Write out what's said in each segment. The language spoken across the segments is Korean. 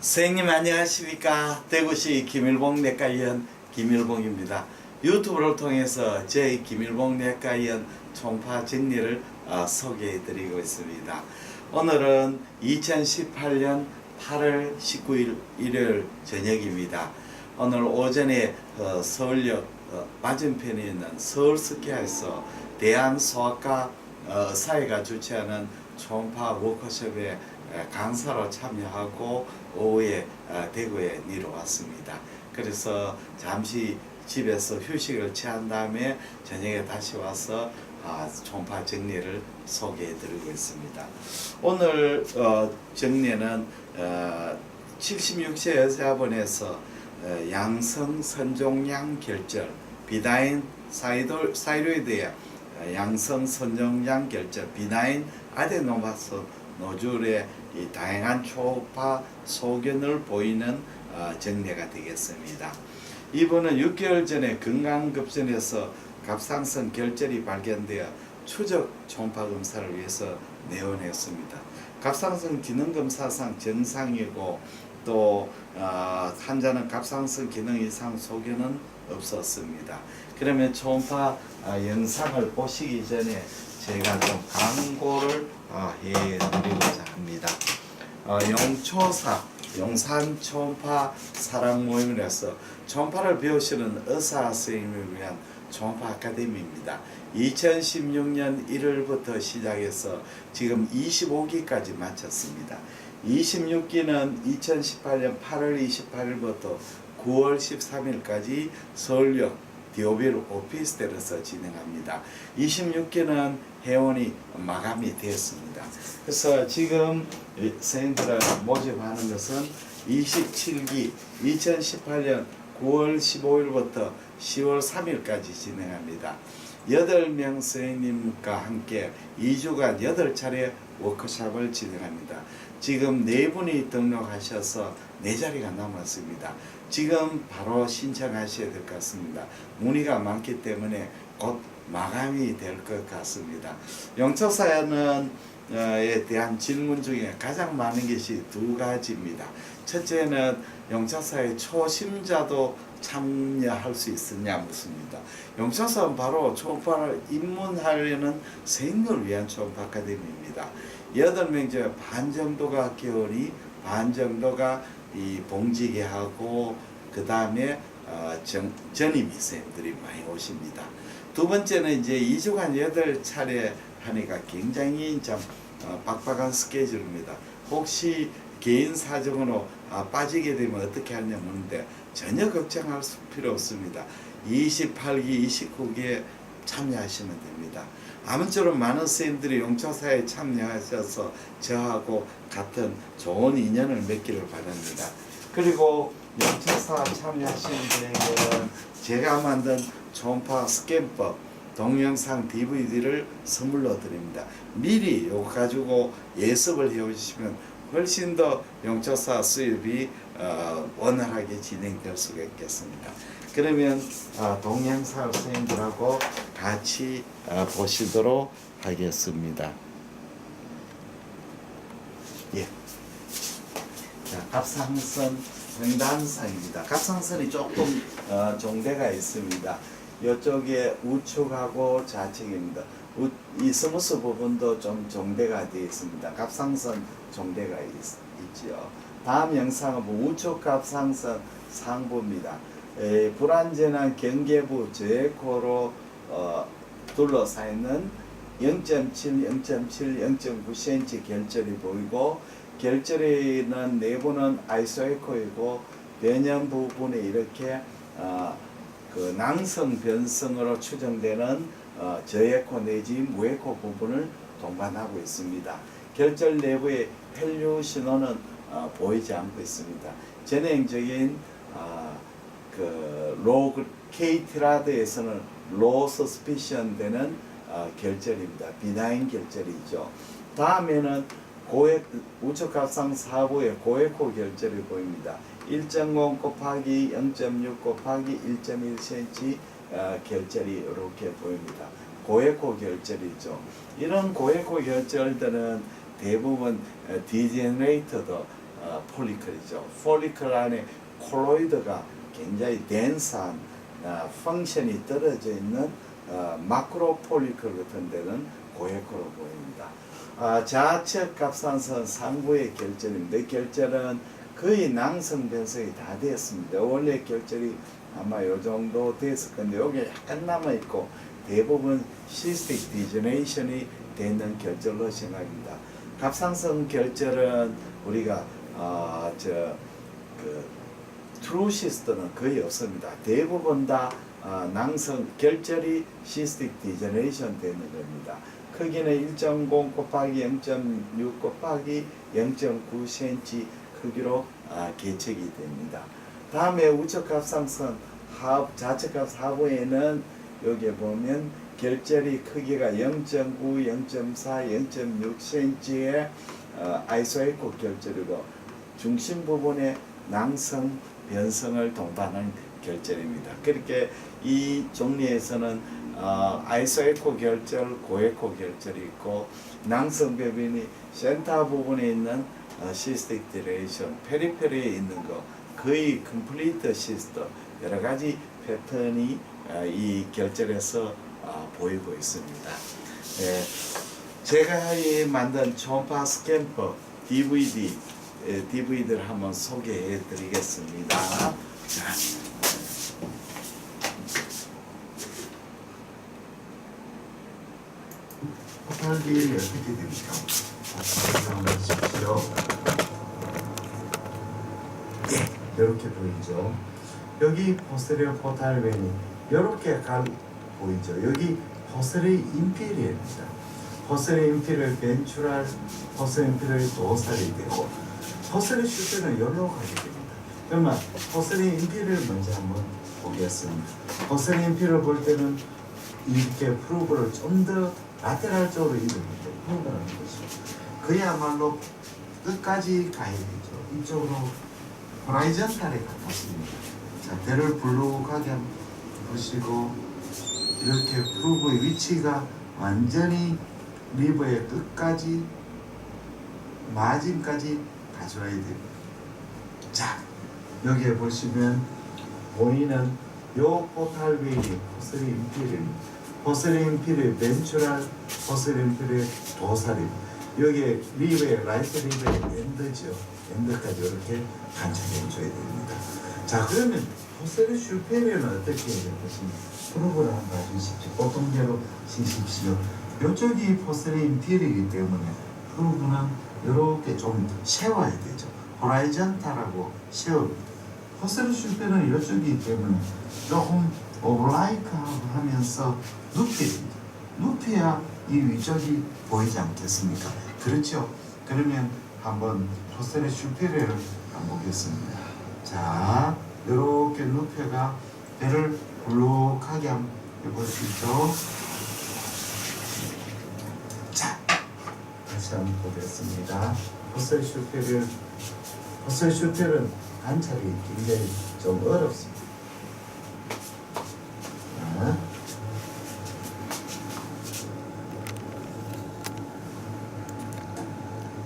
선생님 안녕하십니까. 대구시 김일봉 내과의원 김일봉입니다. 유튜브를 통해서 저희 김일봉 내과의원 총파 정리를 소개해 드리고 있습니다. 오늘은 2018년 8월 19일 일요일 저녁입니다. 오늘 오전에 서울역 맞은편에 있는 서울스퀘어에서 대한소아과 사회가 주최하는 총파 워크숍에 강사로 참여하고 오후에 대구에 내려왔습니다. 그래서 잠시 집에서 휴식을 취한 다음에 저녁에 다시 와서 총파 정리를 소개해 드리고 있습니다. 오늘 정리는 76세 여자분에서 양성 선종양 결절 비나인 사이로이드의 양성 선종양 결절 비나인 아데노마스 노즐의 이 다양한 초음파 소견을 보이는 정례가 되겠습니다. 이분은 6개월 전에 건강급전에서 갑상선 결절이 발견되어 추적 초음파 검사를 위해서 내원했습니다. 갑상선 기능검사상 정상이고 또 환자는 갑상선 기능 이상 소견은 없었습니다. 그러면 초음파 영상을 보시기 전에 제가 좀 광고를 해드리고자 합니다. 용초사 용산 초음파 사랑 모임에서 초음파를 배우시는 의사 선생님을 위한 초음파 아카데미입니다. 2016년 1월부터 시작해서 지금 25기까지 마쳤습니다. 26기는 2018년 8월 28일부터 9월 13일까지 서울역 디오빌 오피스텔에서 진행합니다. 26기는 회원이 마감이 되었습니다. 그래서 지금 선생님들을 모집하는 것은 27기 2018년 9월 15일부터 10월 3일까지 진행합니다. 8명 선생님과 함께 2주간 8차례 워크숍을 진행합니다. 지금 4분이 등록하셔서 4자리가 남았습니다. 지금 바로 신청하셔야 될 것 같습니다. 문의가 많기 때문에 곧 마감이 될 것 같습니다. 영초사연에 대한 질문 중에 가장 많은 것이 2가지입니다. 첫째는 영초사의 초심자도 참여할 수 있느냐 묻습니다. 영초사는 바로 초음파를 입문하려는 선생님을 위한 초음파 아카데미입니다. 8명 중에 반 정도가 교원이, 반 정도가 이 봉지계하고 그 다음에 전임 선생님들이 많이 오십니다. 두 번째는 이제 2주간 8차례 하니까 굉장히 좀 빡빡한 스케줄입니다. 혹시 개인 사정으로 빠지게 되면 어떻게 하냐 묻는데 전혀 걱정할 필요 없습니다. 28기, 29기에 참여하시면 됩니다. 아무쪼록 많은 선생님들이 용초사에 참여하셔서 저하고 같은 좋은 인연을 맺기를 바랍니다. 그리고 용초사 참여하시는 분에게는 제가 만든 초음파 스캔법 동영상 DVD를 선물로 드립니다. 미리 이거 가지고 예습을 해오시면 훨씬 더 용초사 수입이 원활하게 진행될 수가 있겠습니다. 그러면 동영상 선생님들하고 같이 보시도록 하겠습니다. 예. 자, 갑상선 횡단상입니다. 갑상선이 조금 종대가 있습니다. 이쪽에 우측하고 좌측입니다. 이 스무스 부분도 좀 종대가 되어 있습니다. 갑상선 종대가 있지요. 다음 영상은 우측 갑상선 상부입니다. 불완전한 경계부 저해코로 둘러싸이는 0.7, 0.7, 0.9cm 결절이 보이고 결절이는 내부는 아이소에코이고 변형 부분에 이렇게 그 낭성 변성으로 추정되는 저에코 내지 무에코 부분을 동반하고 있습니다. 결절 내부의 혈류 신호는 보이지 않고 있습니다. 전형적인 케이티라드에서는 로우 서스피션 되는 결절입니다. 비나인 결절이죠. 다음에는 우측 갑상 사부의 고에코 결절이 보입니다. 1.0 곱하기 0.6 곱하기 1.1cm 결절이 이렇게 보입니다. 고에코 결절이죠. 이런 고에코 결절들은 대부분 디제너레이터도 폴리클이죠. 폴리클 안에 콜로이드가 굉장히 덴스한 펑션이 떨어져 있는 마크로 폴리클 같은 데는 고에코로 보입니다. 좌측 갑상선 상부의 결절입니다. 이 결절은 거의 낭성 변성이 다 되었습니다. 원래 결절이 아마 요 정도 됐을 건데 여기 약간 남아 있고 대부분 시스틱 디저네이션이 되는 결절로 생각합니다. 갑상선 결절은 우리가 트루 시스트는 거의 없습니다. 대부분 다 낭성 결절이 시스틱 디저네이션 되는 겁니다. 크기는 1.0 곱하기 0.6 곱하기 0.9cm 크기로 개척이 됩니다. 다음에 우측 갑상선 좌측 갑상선 하부에는 여기 보면 결절이 크기가 0.9, 0.4, 0.6cm의 아이소에코 결절이고 중심 부분에 낭성 변성을 동반한 결절입니다. 그렇게 이 종류에서는 아이소에코 결절, 고에코 결절이 있고 낭성 배변이 센터 부분에 있는 시스틱 디레이션, 페리페리에 있는 거 거의 컴플리트 시스터 여러 가지 패턴이 이 결절에서 보이고 있습니다. 제가 만든 초음파 스캔퍼 DVD를 한번 소개해 드리겠습니다. 포탈 비율이 어떻게 됩니까? 한번 보십시오. 이렇게 보이죠. 여기 포스테리어 포탈 벤이 이렇게 보이죠. 여기 포스테리어 인피리어입니다. 포스테리어 인피리어 벤추랄, 포스테리어 인피리어 도살이 되고 포스테리어 슈페는 여기로 가게 됩니다. 그러면 포스테리어 인피리어를 먼저 한번 보겠습니다. 포스테리어 인피리어 볼 때는 이렇게 프루브를 좀 더 라테랄 쪽으로 이동합니다. 프루브라는 것이 그야말로 끝까지 가야 되죠. 이쪽으로 호라이전탈에 가깝습니다. 자, 배를 불룩하게 보시고 이렇게 프루브의 위치가 완전히 리버의 끝까지 마진까지 가져와야 됩니다. 자, 여기에 보시면 보이는 요 포탈 베일이 포스리 인피리입니다. 포스리 인피리 벤추랄, 포스리 인피리 도살입니다. 여기에 리버의 라이트 리버의 엔드죠. 엔드까지 이렇게 관찰해 줘야 됩니다. 자, 그러면 포스리 슈페리어는 어떻게 해야 될 것인가? 프로그램 한번 봐주십시오. 보통대로 쓰십시오. 이쪽이 포스리 인피리이기 때문에 프로그램은 이렇게 좀 세워야 되죠. 호라이전탈하고 세웁니다. 포스리 슈페리어는 이쪽이기 때문에 조금 오블라이크하고 하면서 눕힙니다. 눕혀야 이 위쪽이 보이지 않겠습니까? 그렇죠? 그러면 한번 포스리 슈페리어를 한번 보겠습니다. 자, 이렇게 눕혀가 배를 불룩하게 한번 해보시죠. 자, 다시 한번 보겠습니다. 포스리 슈페리어는 관찰이 굉장히 좀 어렵습니다.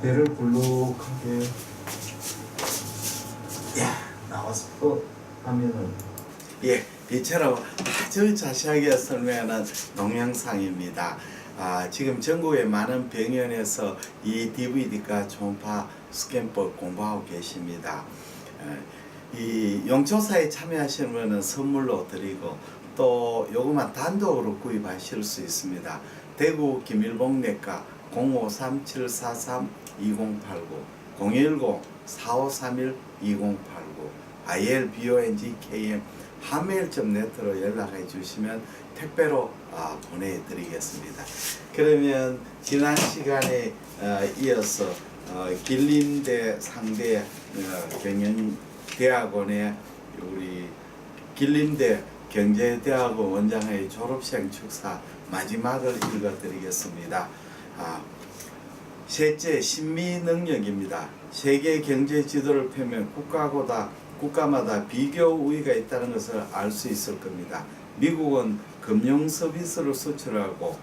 배를 불룩하게 나와서 하면은 이처럼 아주 자세하게 설명하는 동영상입니다. 지금 전국의 많은 병원에서 이 DVD가 초음파 스캔법 공부하고 계십니다. 이 용조사에 참여하시면 선물로 드리고 또 요것만 단독으로 구입하실 수 있습니다. 대구 김일봉내과 0537432089 010-4531-2089 ilbongkm 하메일.net로 연락해 주시면 택배로 보내드리겠습니다. 그러면 지난 시간에 이어서 길림대 상대 경영대학원의 우리 길림대 경제대학원 원장의 졸업생 축사 마지막을 읽어드리겠습니다. 셋째, 신미능력입니다. 세계 경제 지도를 펴면 국가마다 비교 우위가 있다는 것을 알 수 있을 겁니다. 미국은 금융 서비스를 수출하고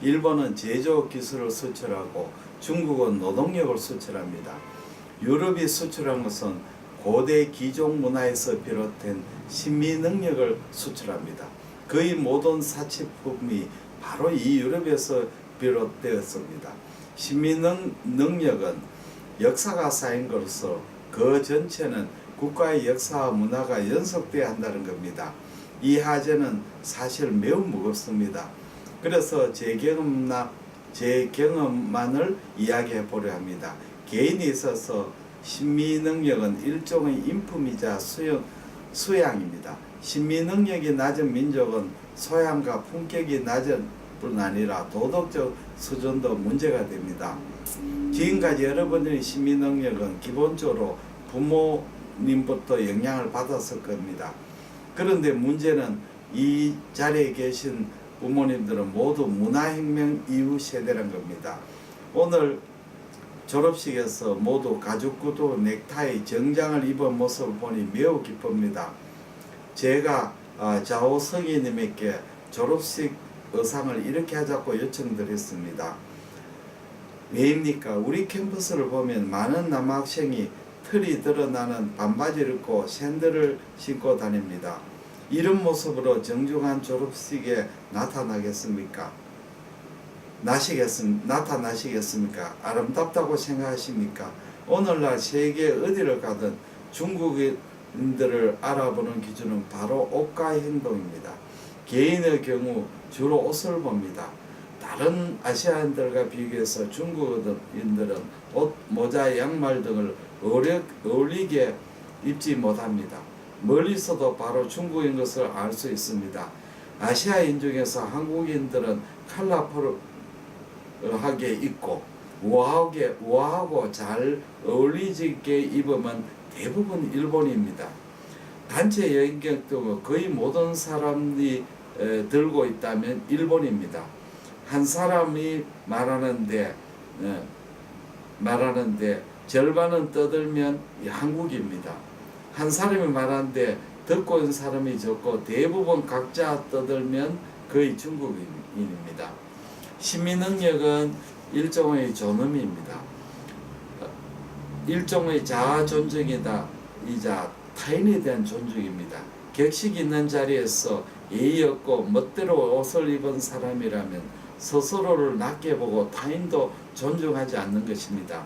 일본은 제조 기술을 수출하고 중국은 노동력을 수출합니다. 유럽이 수출한 것은 고대 귀족 문화에서 비롯된 신미 능력을 수출합니다. 거의 모든 사치품이 바로 이 유럽에서 비롯되었습니다. 신미 능력은 역사가 쌓인 것으로서 그 전체는 국가의 역사와 문화가 연속되어야 한다는 겁니다. 이 하자는 사실 매우 무겁습니다. 그래서 제 경험만을 이야기해 보려 합니다. 개인이 있어서 신미 능력은 일종의 인품이자 수양입니다. 신미 능력이 낮은 민족은 소양과 품격이 낮은 뿐 아니라 도덕적 수준도 문제가 됩니다. 지금까지 여러분들의 신미 능력은 기본적으로 부모님부터 영향을 받았을 겁니다. 그런데 문제는 이 자리에 계신 부모님들은 모두 문화혁명 이후 세대란 겁니다. 오늘 졸업식에서 모두 가죽구두, 넥타이, 정장을 입은 모습을 보니 매우 기쁩니다. 제가 자오 성희님에게 졸업식 의상을 이렇게 하자고 요청드렸습니다. 왜입니까? 우리 캠퍼스를 보면 많은 남학생이 털이 드러나는 반바지를 입고 샌들을 신고 다닙니다. 이런 모습으로 정중한 졸업식에 나타나시겠습니까? 아름답다고 생각하십니까? 오늘날 세계 어디를 가든 중국인들을 알아보는 기준은 바로 옷과 행동입니다. 개인의 경우 주로 옷을 봅니다. 다른 아시아인들과 비교해서 중국인들은 옷, 모자, 양말 등을 어울리게 입지 못합니다. 멀리서도 바로 중국인 것을 알 수 있습니다. 아시아인 중에서 한국인들은 컬러풀하게 입고 우아하고 잘 어울리지게 입으면 대부분 일본입니다. 단체 여행 경도 거의 모든 사람이 들고 있다면 일본입니다. 한 사람이 말하는데 절반은 떠들면 한국입니다. 한 사람이 말하는데 듣고 있는 사람이 적고 대부분 각자 떠들면 거의 중국인입니다. 신미 능력은 일종의 존엄입니다. 일종의 자아 존중이다. 이자 타인에 대한 존중입니다. 격식 있는 자리에서 예의 없고 멋대로 옷을 입은 사람이라면 스스로를 낮게 보고 타인도 존중하지 않는 것입니다.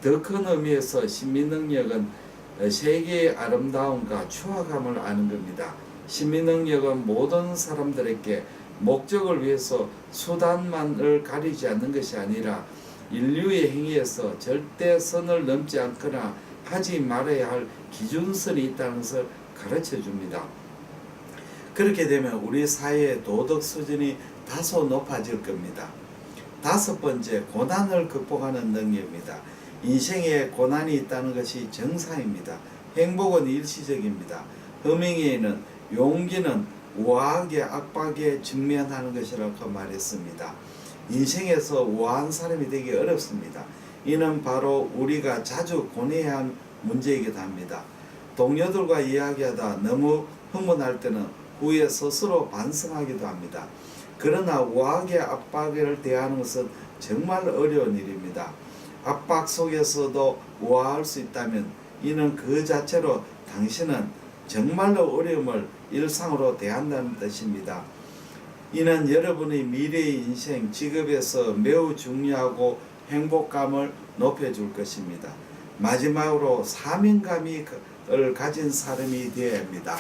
더 큰 의미에서 신미 능력은 세계의 아름다움과 추악함을 아는 겁니다. 신미 능력은 모든 사람들에게 목적을 위해서 수단만을 가리지 않는 것이 아니라 인류의 행위에서 절대 선을 넘지 않거나 하지 말아야 할 기준선이 있다는 것을 가르쳐 줍니다. 그렇게 되면 우리 사회의 도덕 수준이 다소 높아질 겁니다. 다섯 번째, 고난을 극복하는 능력입니다. 인생에 고난이 있다는 것이 정상입니다. 행복은 일시적입니다. 허밍웨이는 용기는 우아하게 압박에 직면하는 것이라고 말했습니다. 인생에서 우아한 사람이 되기 어렵습니다. 이는 바로 우리가 자주 고뇌해야 할 문제이기도 합니다. 동료들과 이야기하다 너무 흥분할 때는 후에 스스로 반성하기도 합니다. 그러나 우아하게 압박을 대하는 것은 정말 어려운 일입니다. 압박 속에서도 우아할 수 있다면 이는 그 자체로 당신은 정말로 어려움을 일상으로 대한다는 뜻입니다. 이는 여러분의 미래의 인생, 직업에서 매우 중요하고 행복감을 높여줄 것입니다. 마지막으로 사명감을 가진 사람이 되어야 합니다.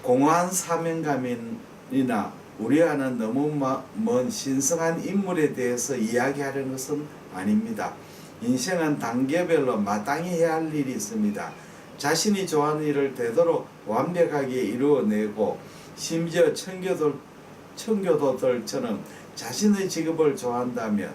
공허한 사명감이나 우리와는 너무 먼 신성한 인물에 대해서 이야기하려는 것은 아닙니다. 인생은 단계별로 마땅히 해야 할 일이 있습니다. 자신이 좋아하는 일을 되도록 완벽하게 이루어내고 심지어 청교도들처럼 자신의 직업을 좋아한다면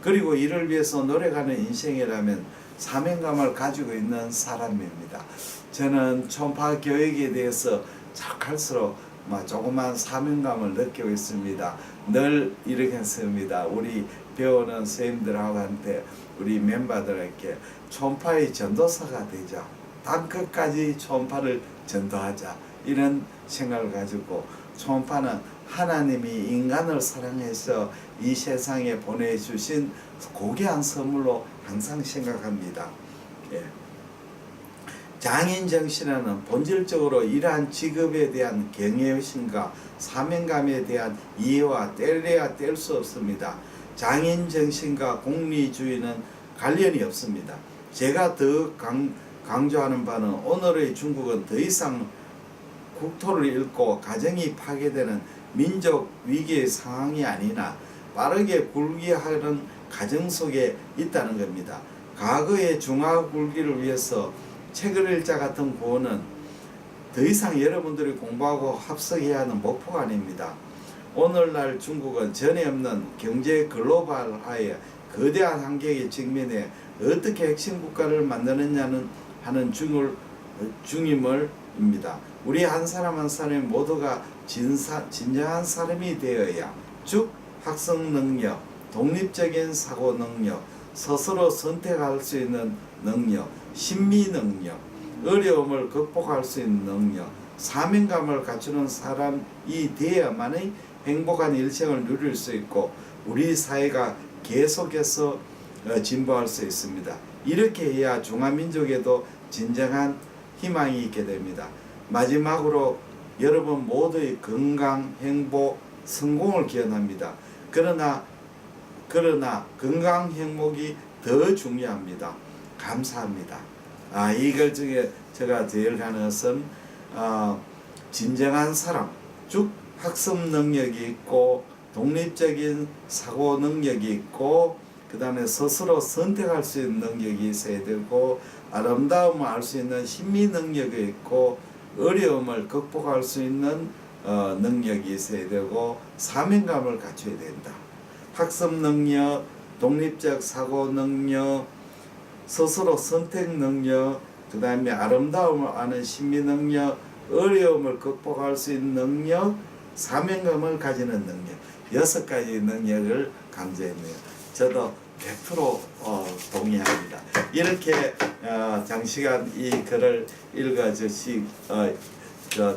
그리고 이를 위해서 노력하는 인생이라면 사명감을 가지고 있는 사람입니다. 저는 촌파 교육에 대해서 착할수록 조그만 사명감을 느끼고 있습니다. 늘 이렇게 했습니다. 우리 배우는 선생님들한테 우리 멤버들에게 촌파의 전도사가 되자. 땅끝까지 촌파를 전도하자. 이런 생각을 가지고 촌파는 하나님이 인간을 사랑해서 이 세상에 보내주신 고귀한 선물로 항상 생각합니다. 예. 장인 정신에는 본질적으로 이러한 직업에 대한 경외심과 사명감에 대한 이해와 뗄래야 뗄 수 없습니다. 장인 정신과 공리주의는 관련이 없습니다. 제가 더 강조하는 바는 오늘의 중국은 더 이상 국토를 잃고 가정이 파괴되는 민족 위기의 상황이 아니나 빠르게 굴기하는 가정 속에 있다는 겁니다. 과거의 중화 굴기를 위해서 책을 읽자 같은 구호는 더 이상 여러분들이 공부하고 합석해야 하는 목표가 아닙니다. 오늘날 중국은 전에 없는 경제 글로벌화의 거대한 한계에 직면해 어떻게 핵심 국가를 만드느냐는 하는 중임을입니다. 우리 한 사람 한 사람이 모두가 진정한 사람이 되어야 즉 학습 능력, 독립적인 사고 능력, 스스로 선택할 수 있는 능력, 심리 능력, 어려움을 극복할 수 있는 능력, 사명감을 갖추는 사람이 되어야만이 행복한 일생을 누릴 수 있고 우리 사회가 계속해서 진보할 수 있습니다. 이렇게 해야 중화민족에도 진정한 희망이 있게 됩니다. 마지막으로 여러분 모두의 건강, 행복, 성공을 기원합니다. 그러나 건강, 행복이 더 중요합니다. 감사합니다. 이걸 중에 제가 제일 가는 것은 진정한 사람, 즉 학습 능력이 있고 독립적인 사고 능력이 있고 그 다음에 스스로 선택할 수 있는 능력이 있어야 되고 아름다움을 알 수 있는 심리 능력이 있고 어려움을 극복할 수 있는 능력이 있어야 되고 사명감을 갖춰야 된다. 학습 능력, 독립적 사고 능력, 스스로 선택 능력, 그 다음에 아름다움을 아는 심리 능력, 어려움을 극복할 수 있는 능력, 사명감을 가지는 능력, 6가지 능력을 강조했네요. 저도 100% 동의합니다. 이렇게 장시간 이 글을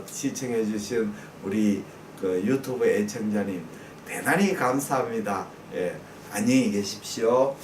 시청해 주신 우리 그 유튜브 애청자님 대단히 감사합니다. 예, 안녕히 계십시오.